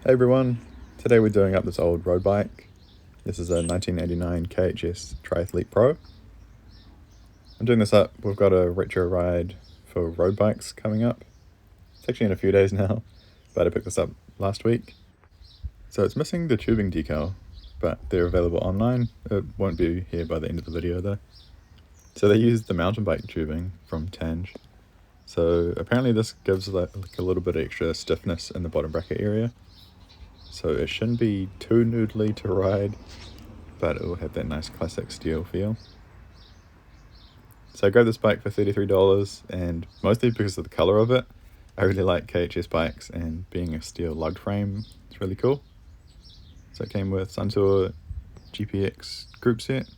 Hey everyone, today we're doing up this old road bike. This is a 1989 KHS Triathlete Pro. I'm doing this up, we've got a retro ride for road bikes coming up. It's actually in a few days now, but I picked this up last week. So it's missing the tubing decal, but they're available online. It won't be here by the end of the video though. So they used the mountain bike tubing from Tange. So apparently this gives like a little bit extra stiffness in the bottom bracket area. So it shouldn't be too noodly to ride, but it will have that nice classic steel feel. So I grabbed this bike for $33, and mostly because of the color of it. I really like KHS bikes, and being a steel lugged frame, it's really cool. So it came with Suntour GPX group set.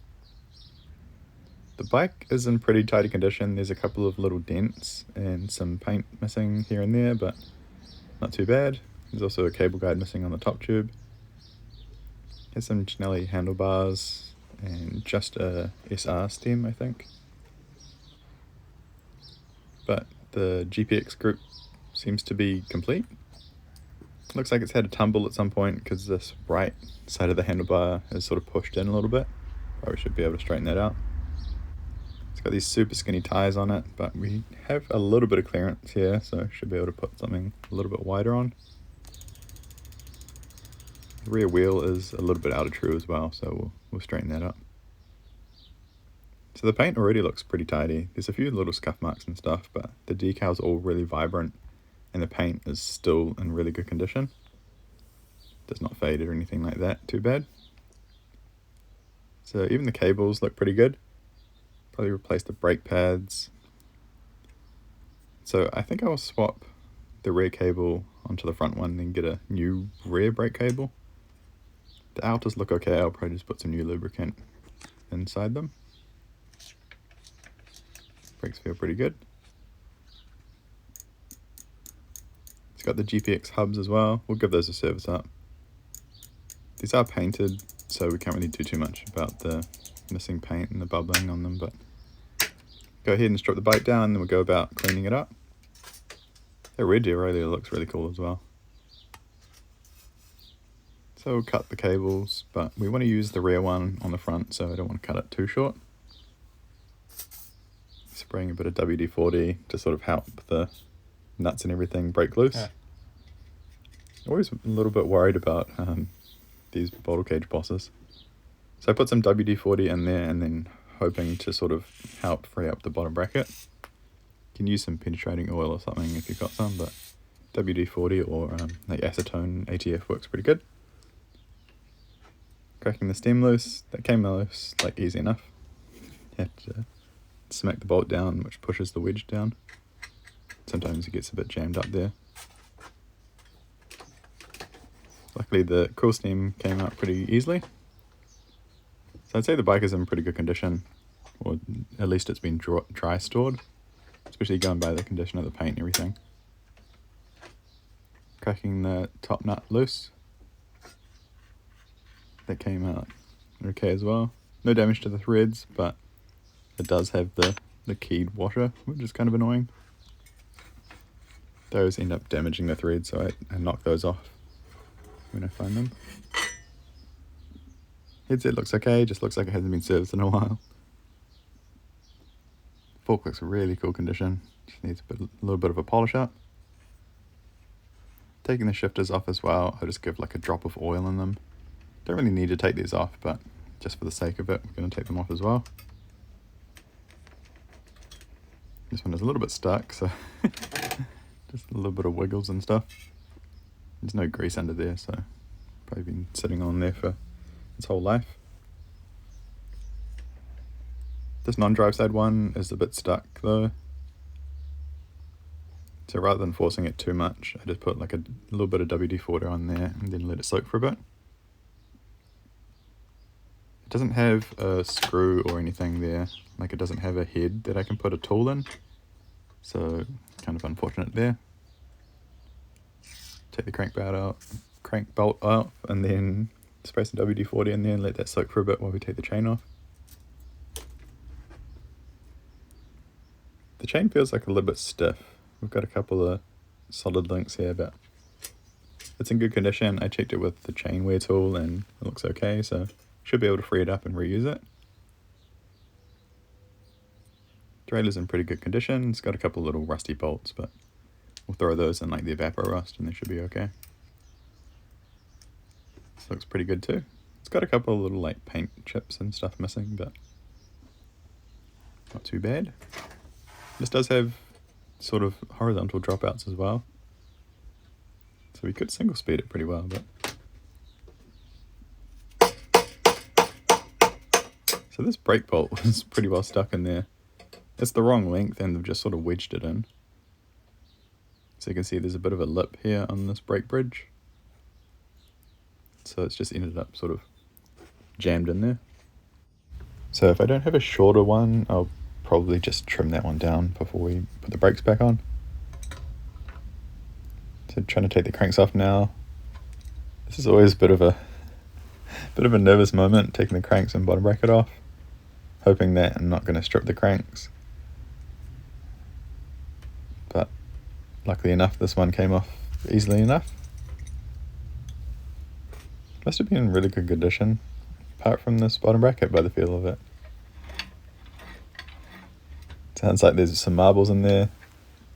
The bike is in pretty tidy condition. There's a couple of little dents and some paint missing here and there, but not too bad. There's also a cable guide missing on the top tube. There's some Janelli handlebars and just a SR stem, I think. But the GPX group seems to be complete. Looks like it's had a tumble at some point because this right side of the handlebar is sort of pushed in a little bit. Probably should be able to straighten that out. It's got these super skinny tires on it, but we have a little bit of clearance here, so should be able to put something a little bit wider on. The rear wheel is a little bit out of true as well, so we'll straighten that up. So the paint already looks pretty tidy. There's a few little scuff marks and stuff, but the decal's all really vibrant, and the paint is still in really good condition. Does not fade or anything like that too bad. So even the cables look pretty good. Probably replace the brake pads. So I think I'll swap the rear cable onto the front one and then get a new rear brake cable. The outers look okay. I'll probably just put some new lubricant inside them. Brakes feel pretty good. It's got the GPX hubs as well. We'll give those a service up. These are painted, so we can't really do too much about the missing paint and the bubbling on them, but go ahead and strip the bike down, and then we'll go about cleaning it up. The red derailleur looks really cool as well. So we'll cut the cables, but we want to use the rear one on the front, so I don't want to cut it too short. Spraying a bit of WD-40 to sort of help the nuts and everything break loose. Yeah. Always a little bit worried about these bottle cage bosses. So I put some WD-40 in there and then hoping to sort of help free up the bottom bracket. You can use some penetrating oil or something if you've got some, but WD-40 or like acetone ATF works pretty good. Cracking the stem loose, that came loose like easy enough. You have to smack the bolt down, which pushes the wedge down. Sometimes it gets a bit jammed up there. Luckily the coil stem came out pretty easily. So I'd say the bike is in pretty good condition, or at least it's been dry stored, especially going by the condition of the paint and everything. Cracking the top nut loose. That came out okay as well. No damage to the threads, but it does have the keyed washer, which is kind of annoying. Those end up damaging the threads, so I knock those off when I find them. Headset looks okay, just looks like it hasn't been serviced in a while. Fork looks really cool condition, just needs a little bit of a polish up. Taking the shifters off as well, I'll just give like a drop of oil in them. Don't really need to take these off, but just for the sake of it, we're going to take them off as well. This one is a little bit stuck, so just a little bit of wiggles and stuff. There's no grease under there, so probably been sitting on there for its whole life. This non-drive side one is a bit stuck though. So rather than forcing it too much, I just put like a little bit of WD-40 on there and then let it soak for a bit. It doesn't have a screw or anything there, like it doesn't have a head that I can put a tool in. So kind of unfortunate there. Take the crank bolt out and then spray some WD-40 in there and let that soak for a bit while we take the chain off. The chain feels like a little bit stiff. We've got a couple of solid links here, but It's in good condition. I checked it with the chain wear tool and it looks okay, so should be able to free it up and reuse it. Derailleur's in pretty good condition. It's got a couple little rusty bolts, but we'll throw those in like the evapor rust and they should be okay. This looks pretty good too. It's got a couple of little like paint chips and stuff missing, but not too bad. This does have sort of horizontal dropouts as well, so we could single speed it pretty well, but so this brake bolt was pretty well stuck in there. It's the wrong length and they've just sort of wedged it in. So you can see there's a bit of a lip here on this brake bridge. So it's just ended up sort of jammed in there. So if I don't have a shorter one, I'll probably just trim that one down before we put the brakes back on. So trying to take the cranks off now. This is always a bit of a nervous moment, taking the cranks and bottom bracket off, hoping that I'm not going to strip the cranks. But luckily enough, this one came off easily enough. Must have been in really good condition, apart from this bottom bracket by the feel of it. Sounds like there's some marbles in there,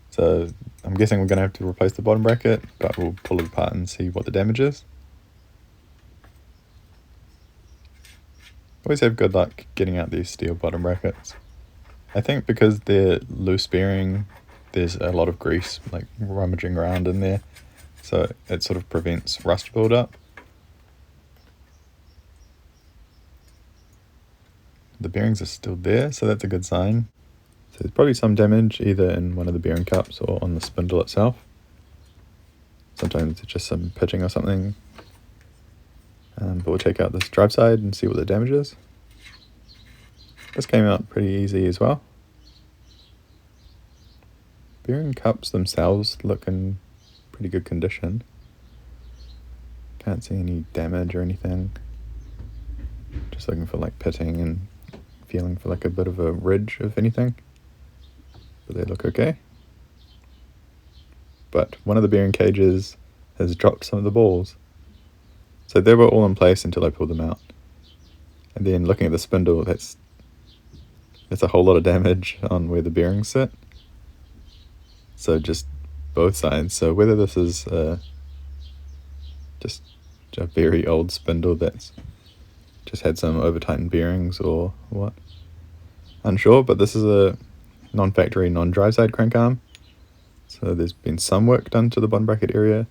so I'm guessing we're going to have to replace the bottom bracket, but we'll pull it apart and see what the damage is. Always have good luck getting out these steel bottom brackets. I think because they're loose bearing, there's a lot of grease like rummaging around in there, so it sort of prevents rust build-up. The bearings are still there, so that's a good sign. So there's probably some damage either in one of the bearing cups or on the spindle itself. Sometimes it's just some pitching or something. But we'll take out this drive side and see what the damage is. This came out pretty easy as well. Bearing cups themselves look in pretty good condition. Can't see any damage or anything. Just looking for like pitting and feeling for like a bit of a ridge if anything. But they look okay. But one of the bearing cages has dropped some of the balls. So they were all in place until I pulled them out. And then looking at the spindle, that's a whole lot of damage on where the bearings sit. So just both sides. So whether this is just a very old spindle that's just had some over-tightened bearings or what, unsure, but this is a non-factory, non-drive side crank arm. So there's been some work done to the bottom bracket area.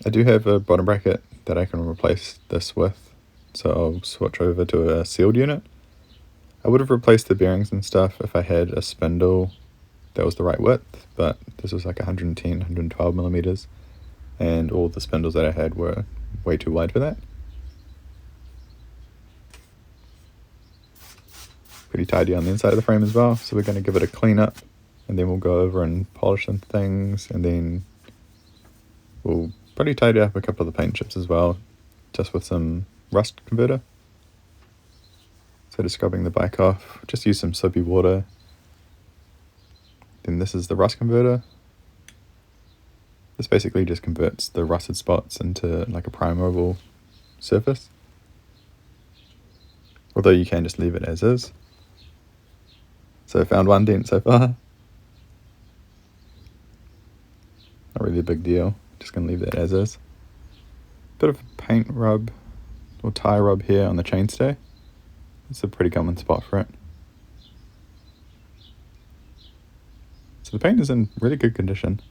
I do have a bottom bracket that I can replace this with, so I'll switch over to a sealed unit. I would have replaced the bearings and stuff if I had a spindle that was the right width, but this was like 110, 112 millimeters, and all the spindles that I had were way too wide for that. Pretty tidy on the inside of the frame as well, so we're going to give it a clean up, and then we'll go over and polish some things, and then we'll probably tidy up a couple of the paint chips as well, just with some rust converter. So just scrubbing the bike off, just use some soapy water. Then this is the rust converter. This basically just converts the rusted spots into like a primerable surface, although you can just leave it as is. So I found one dent so far. Not really a big deal, just going to leave that as is. Bit of a paint rub or tie rub here on the chainstay. It's a pretty common spot for it. So the paint is in really good condition.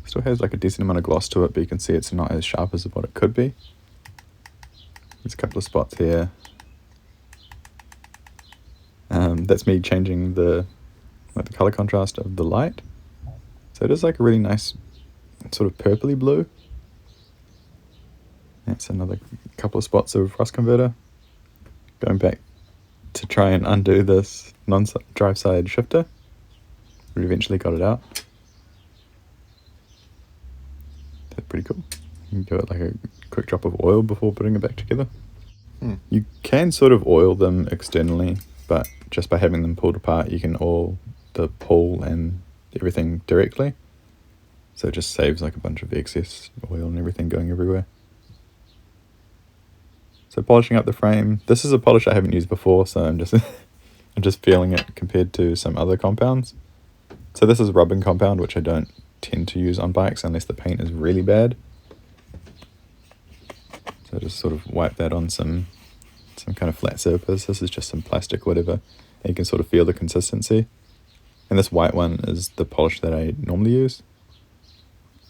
Still has like a decent amount of gloss to it, but you can see it's not as sharp as what it could be. There's a couple of spots here. That's me changing the color contrast of the light. So it is like a really nice sort of purpley blue. That's another couple of spots of rust converter. Going back to try and undo this non-drive side shifter. We eventually got it out. That's pretty cool. You can give it like a quick drop of oil before putting it back together. You can sort of oil them externally, but just by having them pulled apart, you can oil the pull and everything directly. So it just saves like a bunch of excess oil and everything going everywhere. So polishing up the frame. This is a polish I haven't used before, so I'm just feeling it compared to some other compounds. So this is rubbing compound, which I don't tend to use on bikes unless the paint is really bad. So just sort of wipe that on some kind of flat surface. This is just some plastic, whatever. And you can sort of feel the consistency. And this white one is the polish that I normally use.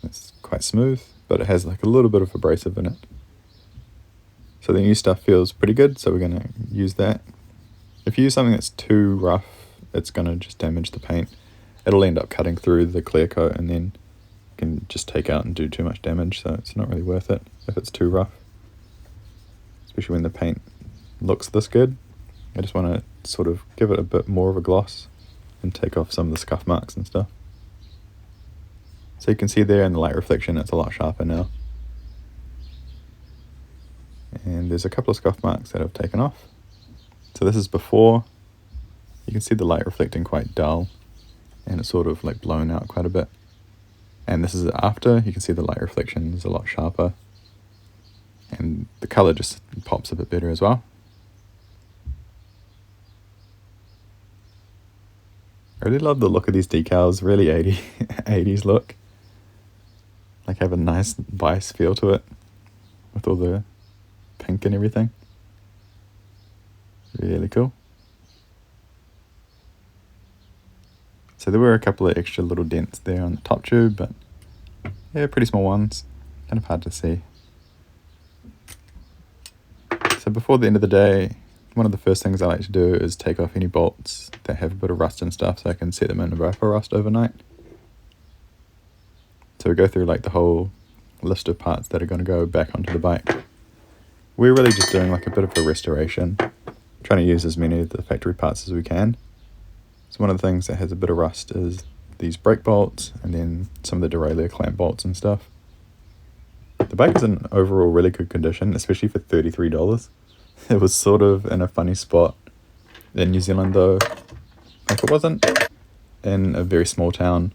It's quite smooth, but it has like a little bit of abrasive in it. So the new stuff feels pretty good, so we're going to use that. If you use something that's too rough, it's going to just damage the paint. It'll end up cutting through the clear coat and then you can just take out and do too much damage, so it's not really worth it if it's too rough. Especially when the paint looks this good. I just want to sort of give it a bit more of a gloss and take off some of the scuff marks and stuff. So you can see there in the light reflection it's a lot sharper now. And there's a couple of scuff marks that I've taken off. So this is before. You can see the light reflecting quite dull and it's sort of like blown out quite a bit. And this is after. You can see the light reflection is a lot sharper and the color just pops a bit better as well. I really love the look of these decals, really 80s look. Like have a nice vice feel to it with all the pink and everything. Really cool. So there were a couple of extra little dents there on the top tube, but yeah, pretty small ones. Kind of hard to see. So before the end of the day, one of the first things I like to do is take off any bolts that have a bit of rust and stuff so I can set them in a vapor rust overnight. So we go through like the whole list of parts that are going to go back onto the bike. We're really just doing like a bit of a restoration, trying to use as many of the factory parts as we can. So one of the things that has a bit of rust is these brake bolts and then some of the derailleur clamp bolts and stuff. The bike is in overall really good condition, especially for $33. It was sort of in a funny spot in New Zealand though. Like it wasn't in a very small town,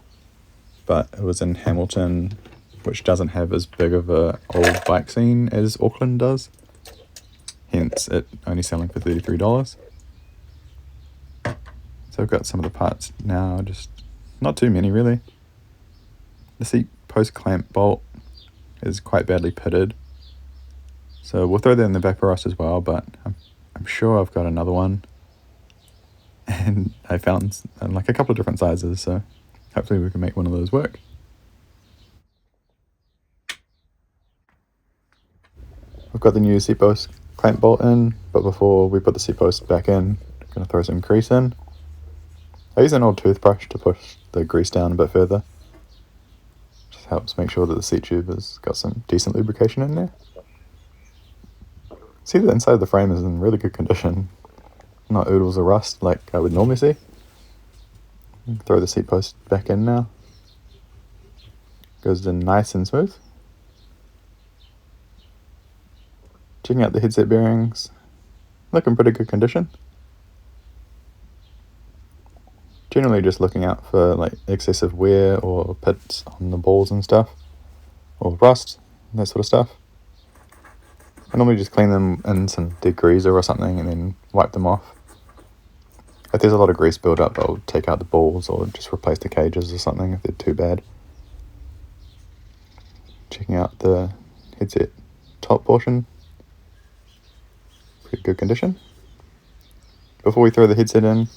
but it was in Hamilton, which doesn't have as big of a old bike scene as Auckland does. Hence it only selling for $33. So I've got some of the parts now, just not too many really. The seat post clamp bolt is quite badly pitted. So we'll throw that in the vapor rust as well, but I'm sure I've got another one. And I found like a couple of different sizes, so hopefully we can make one of those work. I've got the new seat post clamp bolt in, but before we put the seat post back in, I'm going to throw some grease in. I use an old toothbrush to push the grease down a bit further. Just helps make sure that the seat tube has got some decent lubrication in there. See, the inside of the frame is in really good condition. Not oodles of rust like I would normally see. Throw the seat post back in now. Goes in nice and smooth. Checking out the headset bearings. Look in pretty good condition. Generally just looking out for like excessive wear or pits on the balls and stuff. Or rust, that sort of stuff. I normally just clean them in some degreaser or something and then wipe them off. If there's a lot of grease build up, I'll take out the balls or just replace the cages or something if they're too bad. Checking out the headset top portion. Pretty good condition. Before we throw the headset in,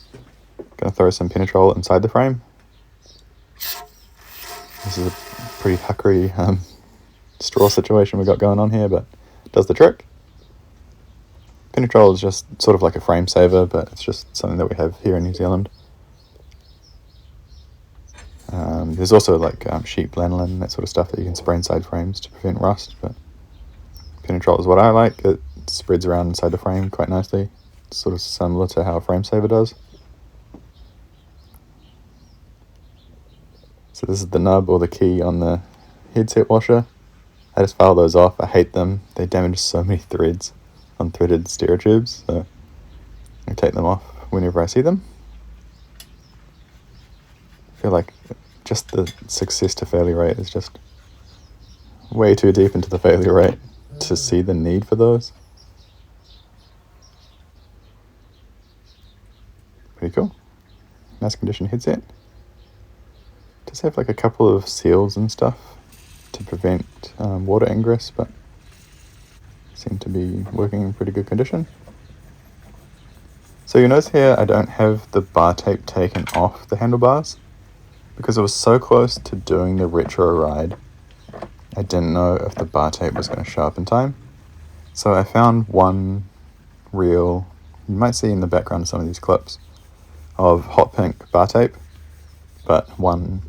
going to throw some Penetrol inside the frame. This is a pretty huckery straw situation we got going on here, but it does the trick. Penetrol is just sort of like a frame saver, but it's just something that we have here in New Zealand. There's also like sheep lanolin, that sort of stuff that you can spray inside frames to prevent rust, but Penetrol is what I like. It spreads around inside the frame quite nicely. It's sort of similar to how a frame saver does. So this is the nub or the key on the headset washer. I just file those off. I hate them. They damage so many threads on threaded stereo tubes, so I take them off whenever I see them. I feel like just the success to failure rate is just way too deep into the failure rate to see the need for those. Pretty cool. Nice condition headset. Does have like a couple of seals and stuff to prevent water ingress, but seem to be working in pretty good condition. So you notice here I don't have the bar tape taken off the handlebars because it was so close to doing the retro ride. I didn't know if the bar tape was going to show up in time. So I found one reel, you might see in the background of some of these clips, of hot pink bar tape, but one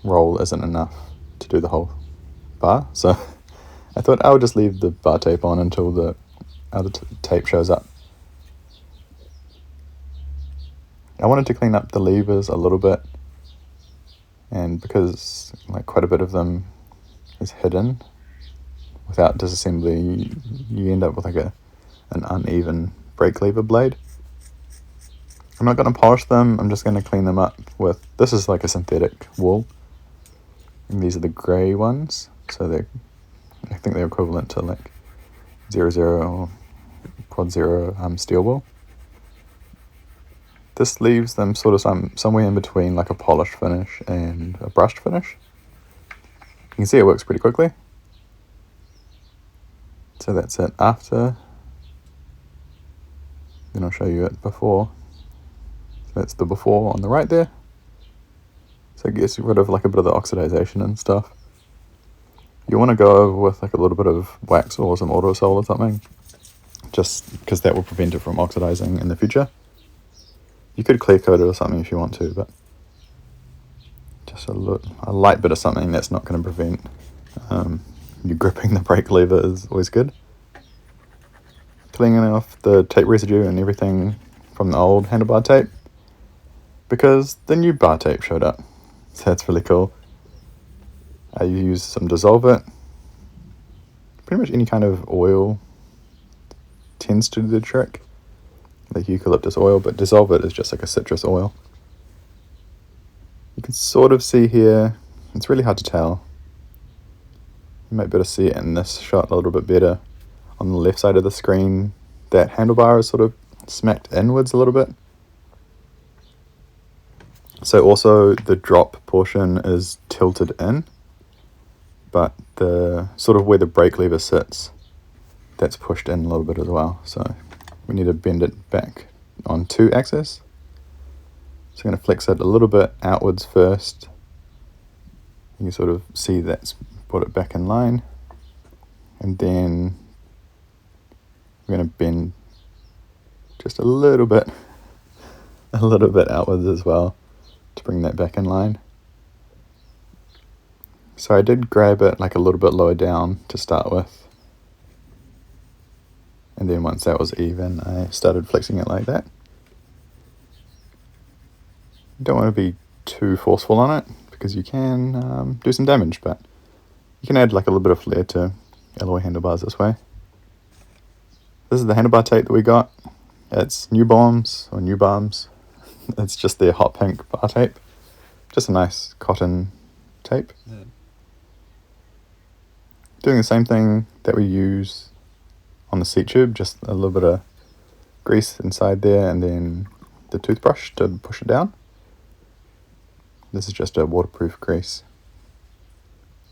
roll isn't enough to do the whole bar. So I thought I would just leave the bar tape on until the other tape shows up. I wanted to clean up the levers a little bit, and because like quite a bit of them is hidden without disassembly, you end up with like an uneven brake lever blade. I'm not going to polish them, I'm just going to clean them up with, this is like a synthetic wool, and these are the grey ones, so I think they're equivalent to like 00 or quad 0 steel wool. This leaves them sort of somewhere in between like a polished finish and a brushed finish. You can see it works pretty quickly. So that's it after. Then I'll show you it before. So that's the before on the right there. So it gets rid of like a bit of the oxidization and stuff. You want to go over with like a little bit of wax or some autosol or something, just because that will prevent it from oxidizing in the future. You could clear coat it or something if you want to, but just a light bit of something that's not going to prevent you gripping the brake lever is always good. Cleaning off the tape residue and everything from the old handlebar tape, because the new bar tape showed up. So that's really cool. I used some Dissolve It. Pretty much any kind of oil tends to do the trick, like eucalyptus oil, but Dissolve It is just like a citrus oil. You can sort of see here, it's really hard to tell. You might be able to see it in this shot a little bit better. On the left side of the screen, that handlebar is sort of smacked inwards a little bit. So also the drop portion is tilted in, but the sort of where the brake lever sits, that's pushed in a little bit as well. So we need to bend it back on 2 axis. So I'm going to flex it a little bit outwards first. You can sort of see that's put it back in line. And then we're going to bend just a little bit outwards as well to bring that back in line. So I did grab it like a little bit lower down to start with. And then once that was even, I started flexing it like that. You don't want to be too forceful on it because you can do some damage, but you can add like a little bit of flair to alloy handlebars this way. This is the handlebar tape that we got. It's New Balms. It's just their hot pink bar tape. Just a nice cotton tape. Yeah. Doing the same thing that we use on the seat tube, just a little bit of grease inside there and then the toothbrush to push it down. This is just a waterproof grease.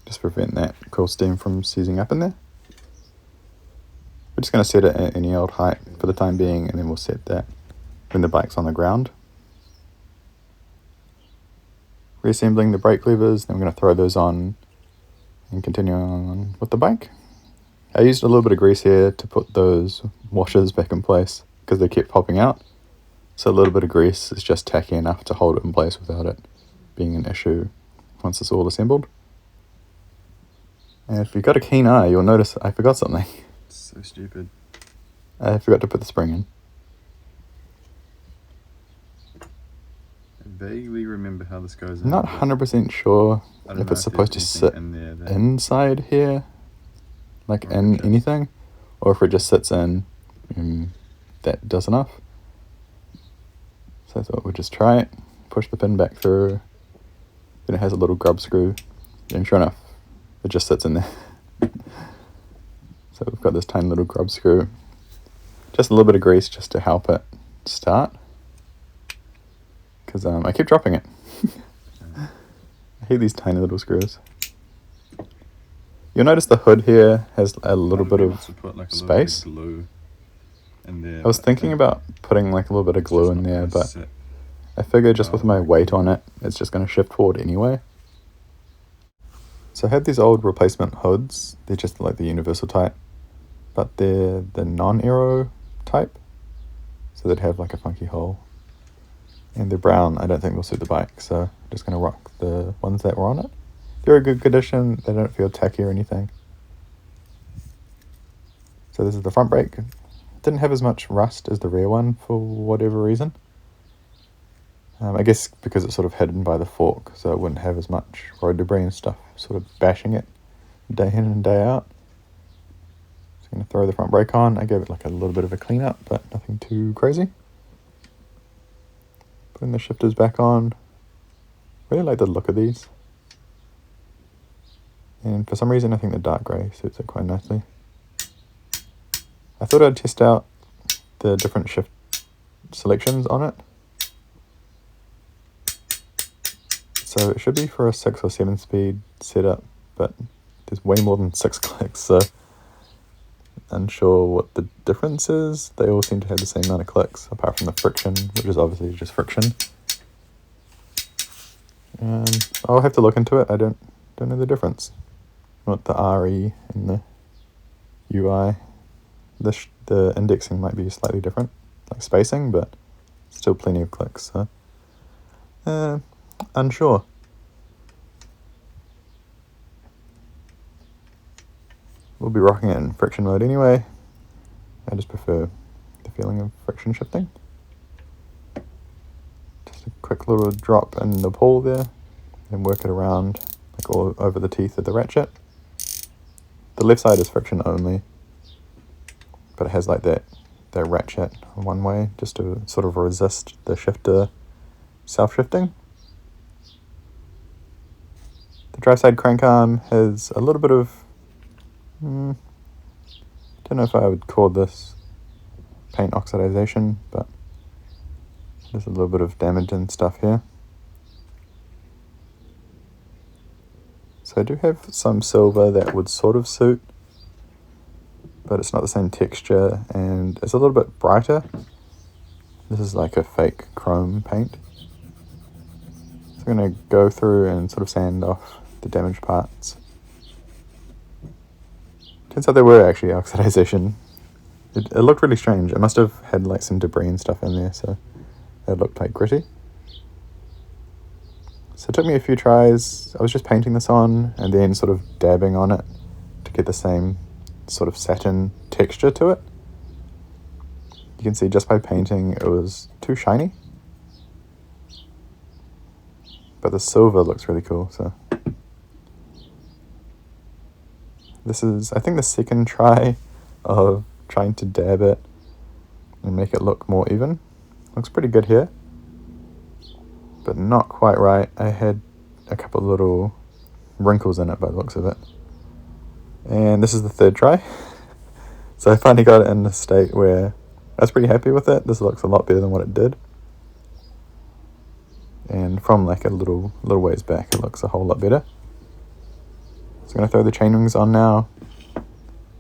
Just prevent that cool steam from seizing up in there. We're just going to set it at any old height for the time being, and then we'll set that when the bike's on the ground. Reassembling the brake levers, then we're going to throw those on and continue on with the bike. I used a little bit of grease here to put those washers back in place because they kept popping out. So a little bit of grease is just tacky enough to hold it in place without it being an issue once it's all assembled. And if you've got a keen eye, you'll notice I forgot something. So stupid. I forgot to put the spring in. I vaguely remember how this goes in. I'm not 100% sure if it's supposed to sit inside here, like in anything, or if it just sits in and that does enough. So I thought we'd just try it, push the pin back through, Then it has a little grub screw, and sure enough, it just sits in there. So we've got this tiny little grub screw. Just a little bit of grease just to help it start. Because I keep dropping it. I hate these tiny little screws. You'll notice the hood here has a little bit of space. Glue in there, I was thinking about putting like a little bit of glue in there, but I figured just with my weight on it, it's just going to shift forward anyway. So I had these old replacement hoods. They're just like the universal type, but they're the non-aero type. So they'd have like a funky hole. And they're brown. I don't think they'll suit the bike, so I'm just going to rock the ones that were on it. They're in good condition. They don't feel tacky or anything. So this is the front brake. Didn't have as much rust as the rear one for whatever reason. I guess because it's sort of hidden by the fork, so it wouldn't have as much road debris and stuff sort of bashing it day in and day out. So I'm going to throw the front brake on. I gave it like a little bit of a clean up, but nothing too crazy. Putting the shifters back on. Really like the look of these. And for some reason I think the dark grey suits it quite nicely. I thought I'd test out the different shift selections on it. So it should be for a 6 or 7 speed setup, but there's way more than 6 clicks, so unsure what the difference is. They all seem to have the same amount of clicks, apart from the friction, which is obviously just friction. I'll have to look into it. I don't know the difference. What the RE and the UI. The indexing might be slightly different, like spacing, but still plenty of clicks, so unsure. We'll be rocking it in friction mode anyway. I just prefer the feeling of friction shifting. Just a quick little drop in the pull there, and work it around like all over the teeth of the ratchet. The left side is friction only, but it has like that ratchet one way just to sort of resist the shifter self-shifting. The drive side crank arm has a little bit of, don't know if I would call this paint oxidization, but there's a little bit of damage and stuff here. So I do have some silver that would sort of suit, but it's not the same texture and it's a little bit brighter. This is like a fake chrome paint. So I'm going to go through and sort of sand off the damaged parts. Turns out there were actually oxidization. It looked really strange. It must have had like some debris and stuff in there, so it looked like gritty. So it took me a few tries. I was just painting this on and then sort of dabbing on it to get the same sort of satin texture to it. You can see just by painting it was too shiny. But the silver looks really cool, so. This is, I think, the second try of trying to dab it and make it look more even. Looks pretty good here, but not quite right. I had a couple of little wrinkles in it by the looks of it. And this is the third try. So I finally got it in a state where I was pretty happy with it. This looks a lot better than what it did. And from like a little ways back, it looks a whole lot better. So I'm going to throw the chain rings on now.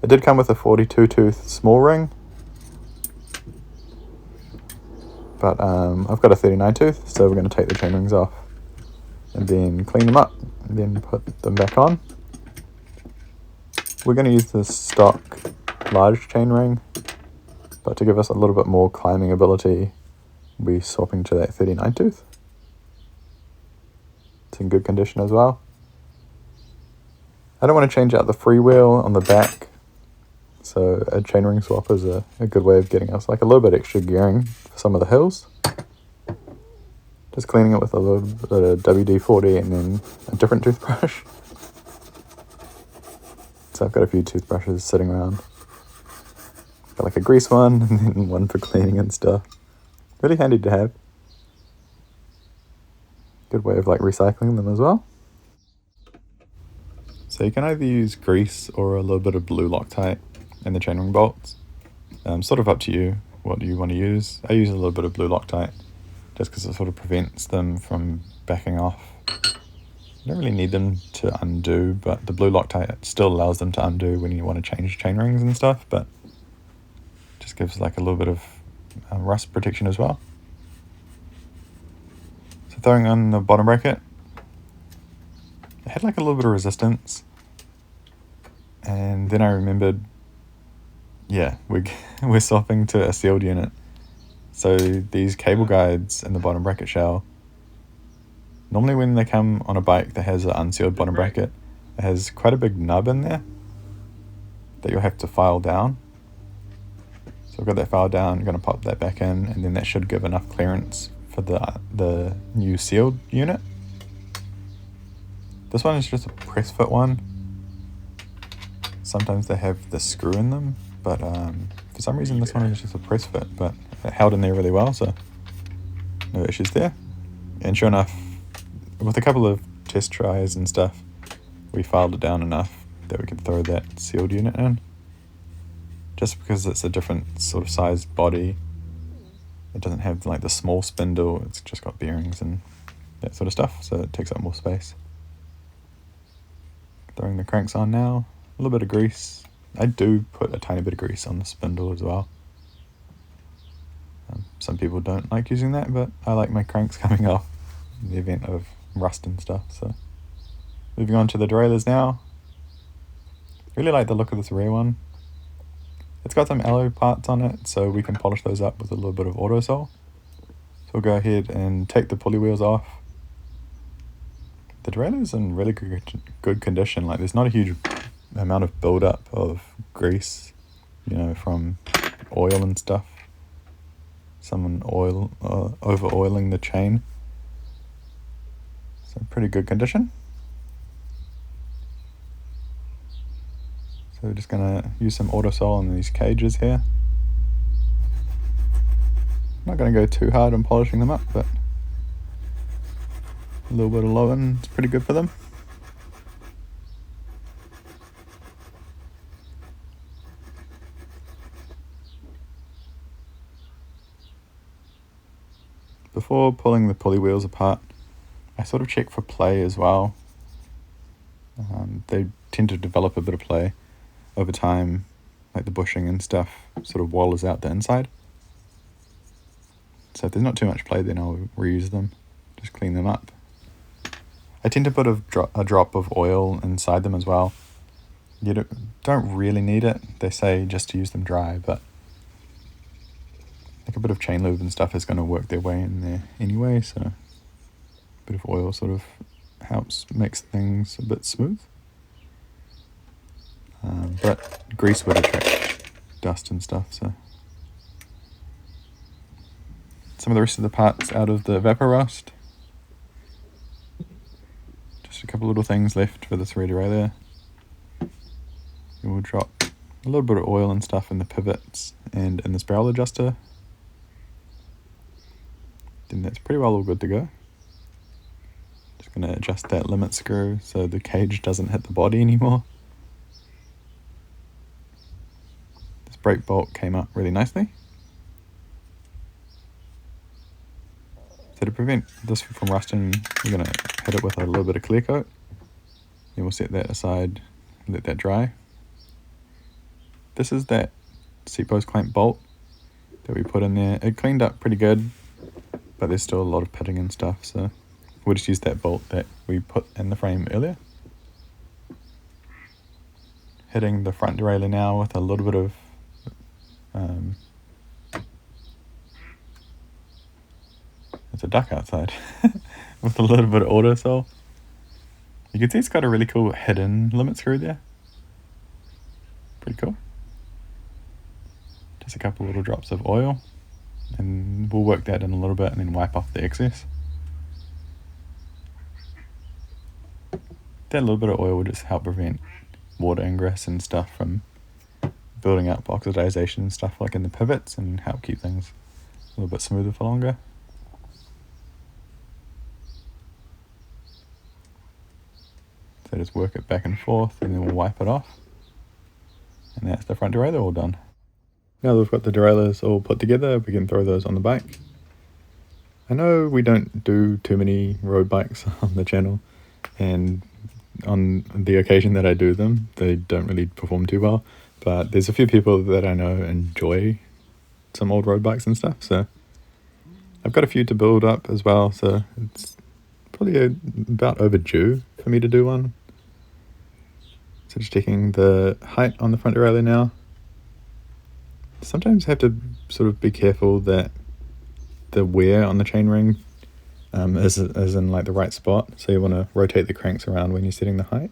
It did come with a 42 tooth small ring, but I've got a 39 tooth, so we're going to take the chain rings off and then clean them up and then put them back on. We're going to use the stock large chain ring, but to give us a little bit more climbing ability, we're swapping to that 39 tooth. It's in good condition as well. I don't want to change out the freewheel on the back, so a chainring swap is a good way of getting us like a little bit extra gearing for some of the hills. Just cleaning it with a little bit of WD-40 and then a different toothbrush. So I've got a few toothbrushes sitting around. Got like a grease one and then one for cleaning and stuff. Really handy to have. Good way of like recycling them as well. So you can either use grease or a little bit of blue Loctite in the chainring bolts. Sort of up to you what you want to use. I use a little bit of blue Loctite just because it sort of prevents them from backing off. You don't really need them to undo, but the blue Loctite still allows them to undo when you want to change chain rings and stuff, but just gives like a little bit of rust protection as well. So throwing on the bottom bracket, it had like a little bit of resistance, and then I remembered, yeah, we're swapping to a sealed unit. So these cable guides in the bottom bracket shell, normally when they come on a bike that has an unsealed bottom bracket, it has quite a big nub in there that you'll have to file down. So I've got that file down, I'm going to pop that back in, and then that should give enough clearance for the new sealed unit. This one is just a press fit one. Sometimes they have the screw in them, but for some reason this one is just a press fit, but it held in there really well, so no issues there. And sure enough, with a couple of test tries and stuff, we filed it down enough that we could throw that sealed unit in. Just because it's a different sort of sized body, it doesn't have like the small spindle, it's just got bearings and that sort of stuff, so it takes up more space. Throwing the cranks on now, a little bit of grease. I do put a tiny bit of grease on the spindle as well. Some people don't like using that, but I like my cranks coming off in the event of rust and stuff. So moving on to the derailleurs now. Really like the look of this rear one. It's got some alloy parts on it, so we can polish those up with a little bit of auto sol. So we'll go ahead and take the pulley wheels off. The derailleur's in really good condition. Like, there's not a huge amount of buildup of grease, you know, from oil and stuff. Someone over oiling the chain. So pretty good condition. So we're just gonna use some auto sol on these cages here. I'm not gonna go too hard on polishing them up, but a little bit of low-end is pretty good for them. Before pulling the pulley wheels apart, I sort of check for play as well. They tend to develop a bit of play over time, like the bushing and stuff sort of wallows out the inside. So if there's not too much play, then I'll reuse them, just clean them up. I tend to put a drop of oil inside them as well. You don't really need it. They say just to use them dry, but like a bit of chain lube and stuff is going to work their way in there anyway, so a bit of oil sort of helps makes things a bit smooth. But grease would attract dust and stuff, so some of the rest of the parts out of the vapor rust. Just a couple little things left for this rear derailleur. We'll drop a little bit of oil and stuff in the pivots and in this barrel adjuster. Then that's pretty well all good to go. Just going to adjust that limit screw so the cage doesn't hit the body anymore. This brake bolt came up really nicely. So to prevent this from rusting, we're going to hit it with a little bit of clear coat. Then we'll set that aside, let that dry. This is that seat post clamp bolt that we put in there. It cleaned up pretty good, but there's still a lot of pitting and stuff, so we'll just use that bolt that we put in the frame earlier. Hitting the front derailleur now with a little bit of there's a duck outside. With a little bit of auto sol. You can see it's got a really cool hidden limit screw there. Pretty cool. Just a couple little drops of oil, and we'll work that in a little bit and then wipe off the excess. That little bit of oil will just help prevent water ingress and stuff from building up oxidization and stuff like in the pivots, and help keep things a little bit smoother for longer. So just work it back and forth and then we'll wipe it off. And that's the front derailleur all done. Now that we've got the derailleurs all put together, we can throw those on the bike. I know we don't do too many road bikes on the channel, and on the occasion that I do them, they don't really perform too well, but there's a few people that I know enjoy some old road bikes and stuff, so I've got a few to build up as well, so it's probably about overdue for me to do one. So just checking the height on the front derailleur now. Sometimes have to sort of be careful that the wear on the chainring is in like the right spot, so you want to rotate the cranks around when you're setting the height.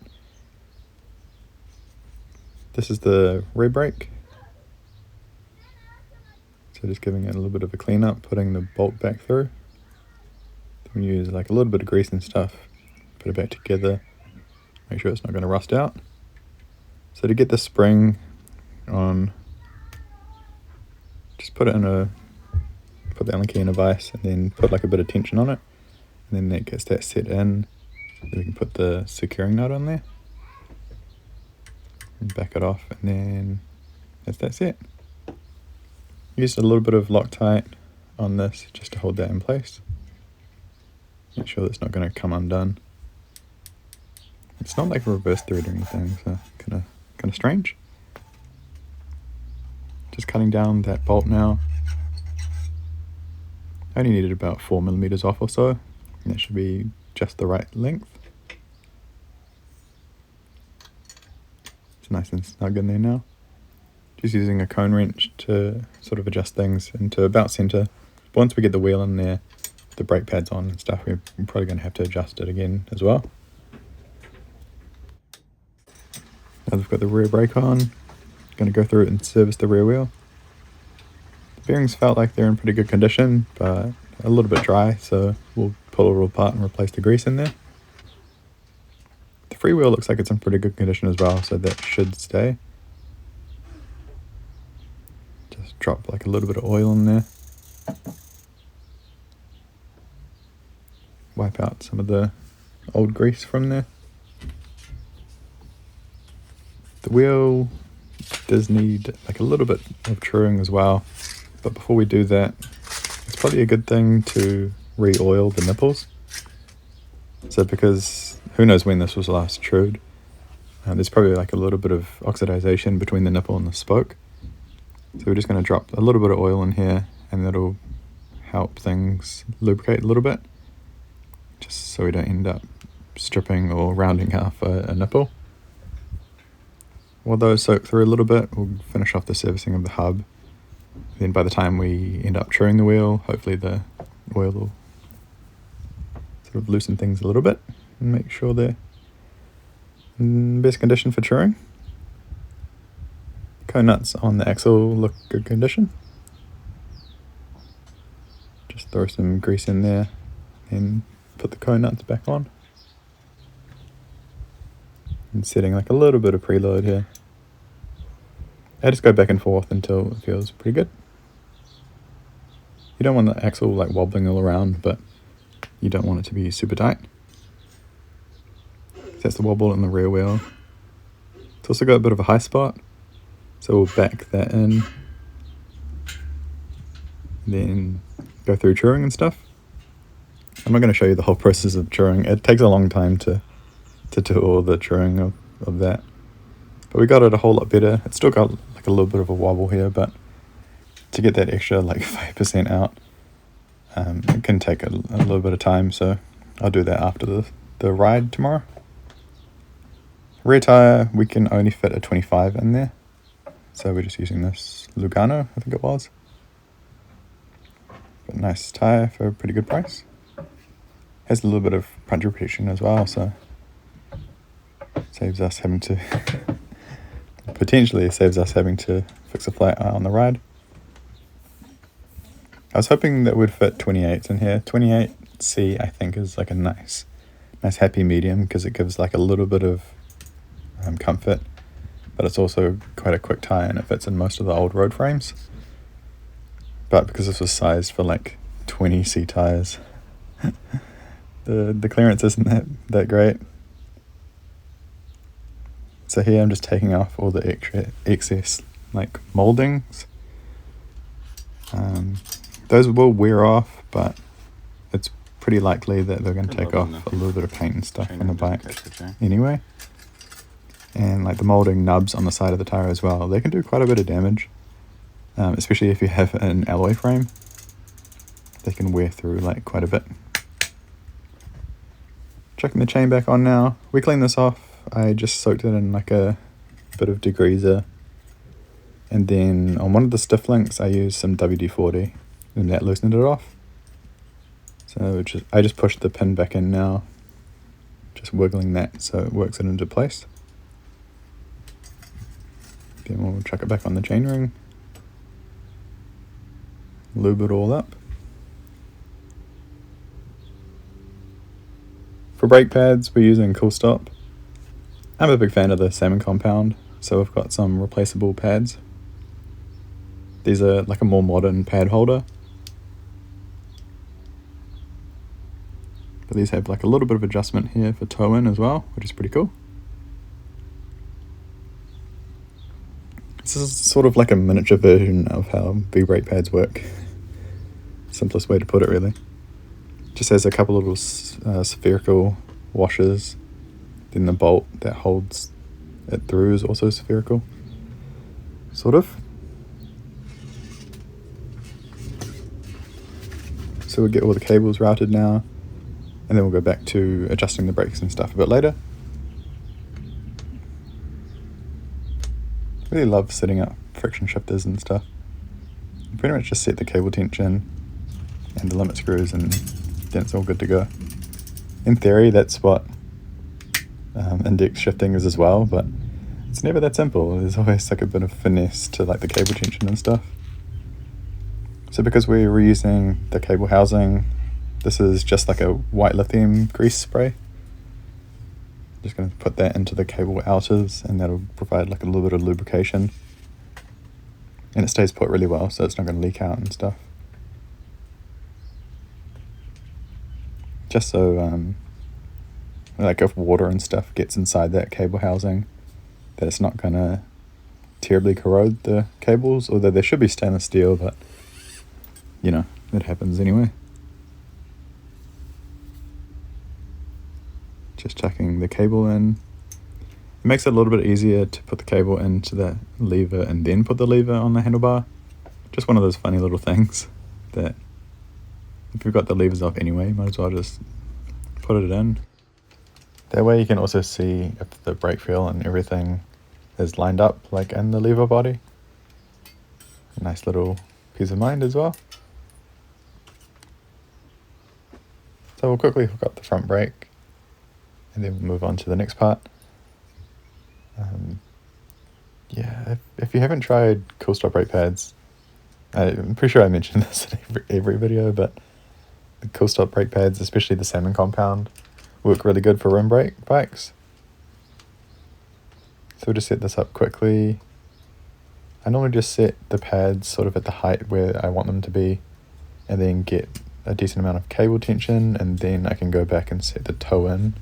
This is the rear brake, so just giving it a little bit of a clean up, putting the bolt back through. Then we use like a little bit of grease and stuff, put it back together, make sure it's not going to rust out. So to get the spring on, just put the Allen key in a vise and then put like a bit of tension on it, and then that gets that set in. Then we can put the securing nut on there and back it off, and then that's set. Used a little bit of Loctite on this just to hold that in place. Make sure that's not going to come undone. It's not like a reverse thread or anything, so kind of strange. Just cutting down that bolt now. I only needed about 4mm off or so, and that should be just the right length. It's nice and snug in there now. Just using a cone wrench to sort of adjust things into about center. But once we get the wheel in there, the brake pads on and stuff, we're probably going to have to adjust it again as well. Now we've got the rear brake on, going to go through it and service the rear wheel. The bearings felt like they're in pretty good condition, but a little bit dry, so we'll pull it all apart and replace the grease in there. The free wheel looks like it's in pretty good condition as well, so that should stay. Just drop like a little bit of oil in there. Wipe out some of the old grease from there. The wheel does need like a little bit of truing as well, but before we do that, it's probably a good thing to re-oil the nipples. So because who knows when this was last trued, there's probably like a little bit of oxidization between the nipple and the spoke. So we're just going to drop a little bit of oil in here, and that'll help things lubricate a little bit, just so we don't end up stripping or rounding off a nipple. While those soak through a little bit, we'll finish off the servicing of the hub. Then by the time we end up truing the wheel, hopefully the oil will sort of loosen things a little bit and make sure they're in best condition for truing. Cone nuts on the axle look good condition. Just throw some grease in there and put the cone nuts back on. And setting like a little bit of preload here. I just go back and forth until it feels pretty good. You don't want the axle like wobbling all around, but you don't want it to be super tight. That's the wobble in the rear wheel. It's also got a bit of a high spot, so we'll back that in. Then go through truing and stuff. I'm not going to show you the whole process of truing. It takes a long time to do all the truing of that. But we got it a whole lot better. It's still got like a little bit of a wobble here, but to get that extra like 5% out, it can take a little bit of time, so I'll do that after the ride tomorrow. Rear tyre, we can only fit a 25 in there, so we're just using this Lugano, I think it was. But nice tyre for a pretty good price. Has a little bit of puncture protection as well, so saves us having to potentially saves us having to fix a flat on the ride. I was hoping that we'd fit 28s in here. 28C I think is like a nice happy medium, because it gives like a little bit of comfort, but it's also quite a quick tire and it fits in most of the old road frames. But because this was sized for like 20C tires, the clearance isn't that great. So here I'm just taking off all the excess like moldings. Those will wear off, but it's pretty likely that they're going to take off a little bit of paint and stuff on the bike anyway. And like the molding nubs on the side of the tire as well, they can do quite a bit of damage, especially if you have an alloy frame. They can wear through like quite a bit. Chucking the chain back on now. We clean this off. I just soaked it in like a bit of degreaser, and then on one of the stiff links I used some WD-40 and that loosened it off. So I just pushed the pin back in now, just wiggling that so it works it into place. Then we'll chuck it back on the chainring, lube it all up. For brake pads, we're using Cool Stop. I'm a big fan of the salmon compound, so we've got some replaceable pads. These are like a more modern pad holder, but these have like a little bit of adjustment here for toe in as well, which is pretty cool. This is sort of like a miniature version of how V-brake pads work. Simplest way to put it, really. Just has a couple little spherical washers. Then the bolt that holds it through is also spherical, sort of. So we'll get all the cables routed now, and then we'll go back to adjusting the brakes and stuff a bit later. Really love setting up friction shifters and stuff. You pretty much just set the cable tension and the limit screws, and then it's all good to go. In theory, that's what index shifting is as well, but it's never that simple. There's always like a bit of finesse to like the cable tension and stuff. So because we're reusing the cable housing, this is just like a white lithium grease spray. Just going to put that into the cable outers, and that'll provide like a little bit of lubrication. And it stays put really well, so it's not going to leak out and stuff. Just so like if water and stuff gets inside that cable housing, that it's not going to terribly corrode the cables, although they should be stainless steel, but you know, it happens anyway. Just chucking the cable in. It makes it a little bit easier to put the cable into the lever and then put the lever on the handlebar. Just one of those funny little things that if you've got the levers off anyway, you might as well just put it in. That way you can also see if the brake feel and everything is lined up like in the lever body. A nice little peace of mind as well. So we'll quickly hook up the front brake, and then we'll move on to the next part. Yeah, if you haven't tried Cool Stop brake pads, I'm pretty sure I mentioned this in every video, but the Cool Stop brake pads, especially the salmon compound, work really good for rim brake bikes. So we'll just set this up quickly. I normally just set the pads sort of at the height where I want them to be, and then get a decent amount of cable tension, and then I can go back and set the toe in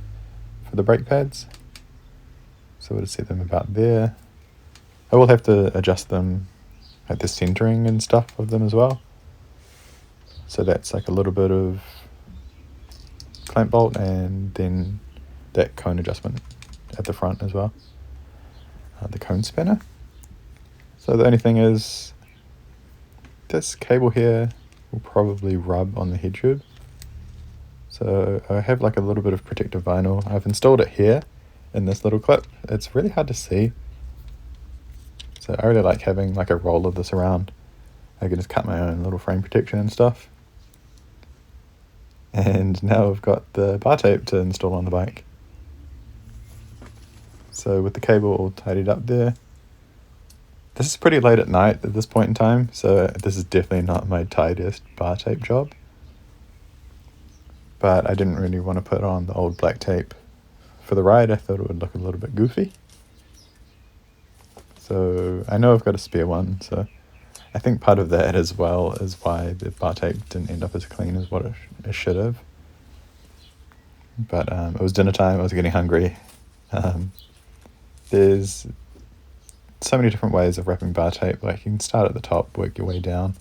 for the brake pads. So we'll just set them about there. I will have to adjust them at the centering and stuff of them as well. So that's like a little bit of clamp bolt, and then that cone adjustment at the front as well. The cone spanner. So the only thing is, this cable here will probably rub on the head tube. So I have like a little bit of protective vinyl. I've installed it here in this little clip. It's really hard to see. So I really like having like a roll of this around. I can just cut my own little frame protection and stuff. And now I've got the bar tape to install on the bike. So with the cable all tidied up there, this is pretty late at night at this point in time, so this is definitely not my tidiest bar tape job. But I didn't really want to put on the old black tape for the ride. I thought it would look a little bit goofy. So I know I've got a spare one, so I think part of that as well is why the bar tape didn't end up as clean as what it should have. But it was dinner time, I was getting hungry. there's so many different ways of wrapping bar tape. Like, you can start at the top, work your way down,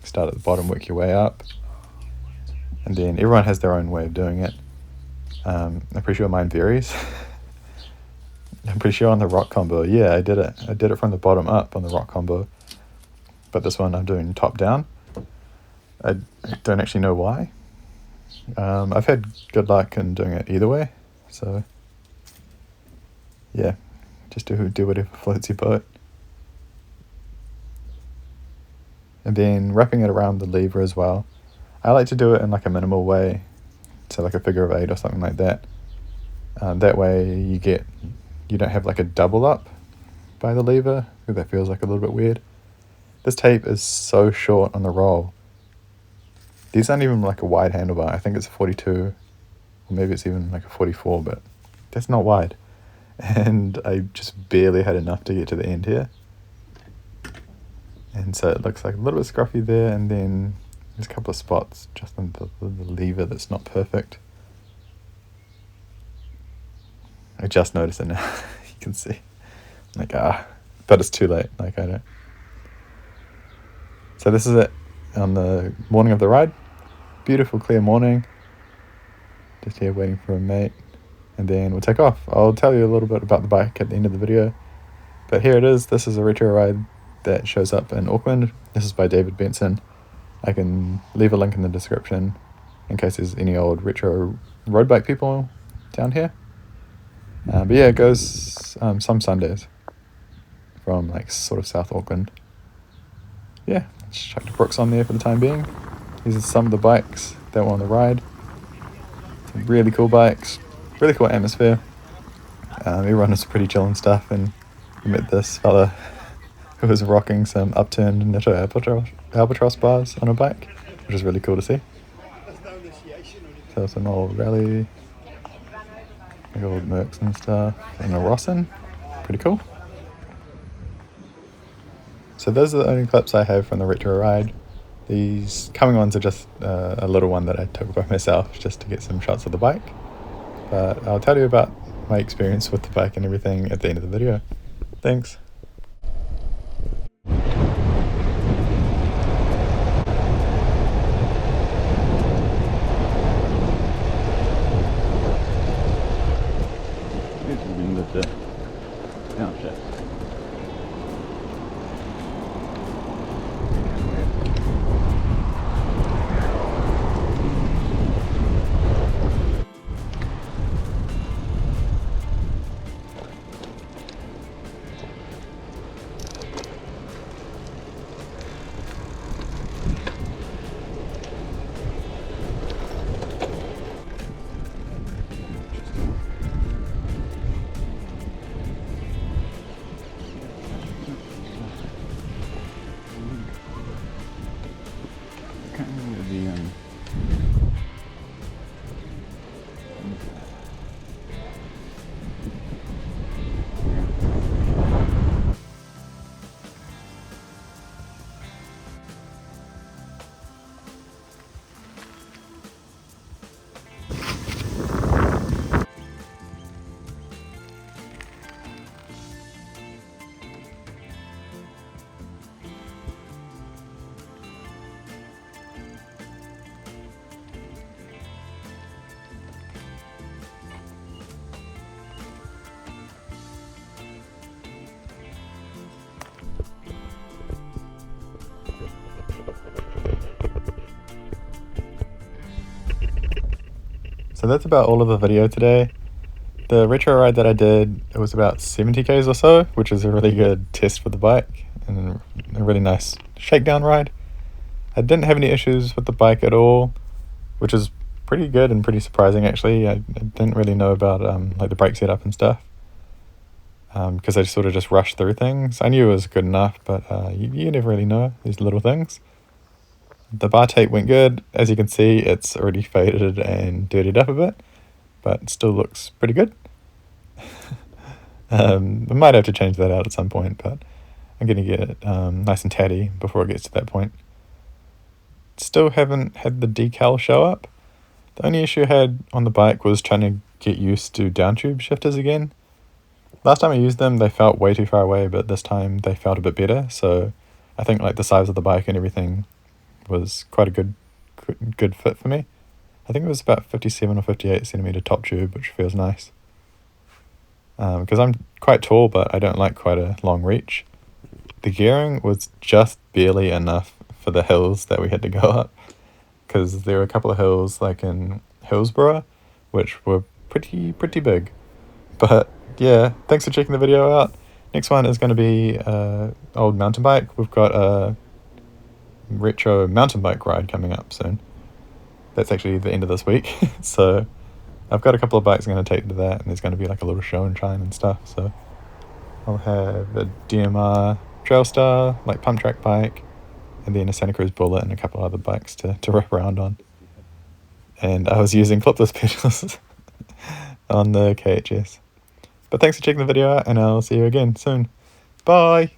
start at the bottom, work your way up, and then everyone has their own way of doing it. I'm pretty sure mine varies. I'm pretty sure on the rock combo, yeah, I did it from the bottom up on the rock combo, but this one I'm doing top down. I don't actually know why. I've had good luck in doing it either way, so yeah, just do whatever floats your boat. And then wrapping it around the lever as well. I like to do it in like a minimal way, so like a figure of 8 or something like that. That way you don't have like a double up by the lever, because that feels like a little bit weird. This tape is so short on the roll. These aren't even like a wide handlebar. I think it's a 42, or maybe it's even like a 44, but that's not wide. And I just barely had enough to get to the end here. And so it looks like a little bit scruffy there, and then there's a couple of spots just on the lever that's not perfect. I just noticed it now. You can see. Like, but it's too late. Like, I don't. So this is it on the morning of the ride. Beautiful, clear morning. Just here waiting for a mate. And then we'll take off. I'll tell you a little bit about the bike at the end of the video. But here it is. This is a retro ride that shows up in Auckland. This is by David Benson. I can leave a link in the description in case there's any old retro road bike people down here. But yeah, it goes some Sundays from like sort of South Auckland. Yeah, just chuck the Brooks on there for the time being. These are some of the bikes that were on the ride. Some really cool bikes, really cool atmosphere. Everyone was pretty chill and stuff, and we met this fella who was rocking some upturned Nitto albatross bars on a bike, which is really cool to see. So it's an old rally, like old Mercs and stuff, and a Rossin. Pretty cool. So those are the only clips I have from the retro ride. These coming ones are just a little one that I took by myself just to get some shots of the bike. But I'll tell you about my experience with the bike and everything at the end of the video. Thanks. So that's about all of the video today. The retro ride that I did, it was about 70 k's or so, which is a really good test for the bike and a really nice shakedown ride. I didn't have any issues with the bike at all, which is pretty good and pretty surprising actually. I didn't really know about like the brake setup and stuff, because I sort of just rushed through things. I knew it was good enough, but you never really know these little things. The bar tape went good. As you can see, it's already faded and dirtied up a bit, but it still looks pretty good. I might have to change that out at some point, but I'm going to get it nice and tatty before it gets to that point. Still haven't had the decal show up. The only issue I had on the bike was trying to get used to down tube shifters again. Last time I used them, they felt way too far away, but this time they felt a bit better. So I think like the size of the bike and everything was quite a good fit for me. I think it was about 57 or 58 centimeter top tube, which feels nice. Because I'm quite tall, but I don't like quite a long reach. The gearing was just barely enough for the hills that we had to go up, because there were a couple of hills like in Hillsborough, which were pretty big. But yeah, thanks for checking the video out. Next one is going to be old mountain bike. We've got a retro mountain bike ride coming up soon. That's actually the end of this week. So I've got a couple of bikes I'm going to take to that, and there's going to be like a little show and shine and stuff. So I'll have a DMR Trailstar, like pump track bike, and then a Santa Cruz Bullet and a couple other bikes to rip around on. And I was using clipless pedals on the KHS. But thanks for checking the video out, and I'll see you again soon. Bye!